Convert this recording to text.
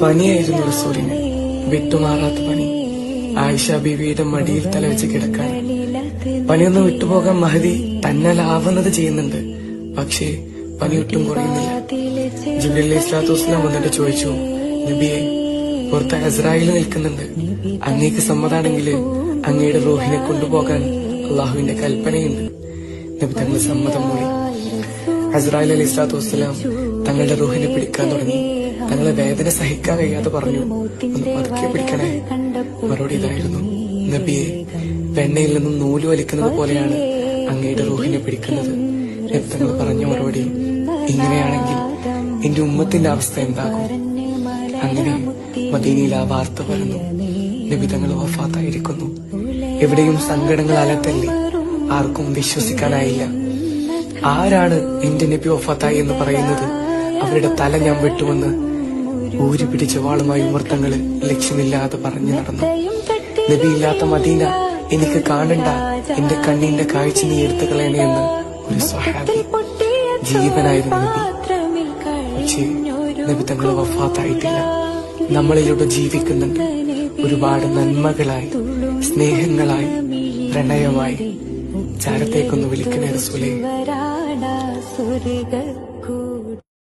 പനിയായിരുന്നു റസൂലിന്, വിട്ടുമാറാത്ത പനി. ആയിഷ ബീവിയുടെ മടിയിൽ തലവെച്ച് കിടക്കാൻ. പനിയൊന്നും വിട്ടുപോകാൻ മഹദി തന്നാലാവുന്നത് ചെയ്യുന്നുണ്ട്, പക്ഷേ പനി ഒട്ടും കുറയുന്നില്ല. ജിബ്രീൽ അലൈഹിസ്സലാത്തു വസ്സലാം വന്നിട്ട് ചോദിച്ചു, നബിയെ, പുറത്ത് അസ്രായേൽ നിൽക്കുന്നുണ്ട്, അങ്ങേക്ക് സമ്മതാണെങ്കിൽ അങ്ങയുടെ റൂഹിനെ കൊണ്ടുപോകാൻ അള്ളാഹുവിന്റെ കൽപ്പനയുണ്ട്. നബി തങ്ങൾ സമ്മതം മൂളി. അസ്രായേൽ അലൈഹിസ്സലാത്തു വസ്സലാം തങ്ങളുടെ റൂഹിനെ പിടിക്കാൻ തുടങ്ങി. തങ്ങളെ വേദന സഹിക്കാൻ കഴിയാതെ പറഞ്ഞു, ഒന്ന് പതുക്കെ പിടിക്കണേ. മറുപടി ഇതായിരുന്നു, നബിയെ, വെണ്ണയിൽ നിന്നും നൂല് വലിക്കുന്നത് പോലെയാണ് അങ്ങയുടെ റൂഹിനെ പിടിക്കുന്നത്. നബി തങ്ങൾ പറഞ്ഞ മറുപടി, ഇങ്ങനെയാണെങ്കിൽ എന്റെ ഉമ്മത്തിന്റെ അവസ്ഥ എന്താകും? അങ്ങനെ മദീനയിൽ ആ വാർത്ത വരുന്നു, നബി തങ്ങൾ വഫാത്തായിരിക്കുന്നു. എവിടെയും സങ്കടങ്ങൾ അലത്തല്ലേ, ആർക്കും വിശ്വസിക്കാനായില്ല. ആരാണ് എന്റെ നബി വഫാത്തായി എന്ന് പറയുന്നത്? അവരുടെ തല ഞാൻ വെട്ടുമെന്ന് ഊരി പിടിച്ച വാളുമായി ഉമർത്തങ്ങള് ലക്ഷ്യമില്ലാതെ പറഞ്ഞു നടന്നു. നബിയില്ലാത്ത മദീന എനിക്ക് കാണണ്ട, എന്റെ കണ്ണിന്റെ കാഴ്ച നീ എടുത്തു കളയണേ എന്ന് ഒരു സ്വഹാബി. ജീവനായിരുന്നു നബി, പക്ഷേ നബി തങ്ങൾ വഫാത്തായിട്ടില്ല. നമ്മളിലൂടെ ജീവിക്കുന്നുണ്ട്, ഒരുപാട് നന്മകളായി, സ്നേഹങ്ങളായി, പ്രണയമായി. ചാരത്തേക്കൊന്ന് വിളിക്കണേ റസൂലേ.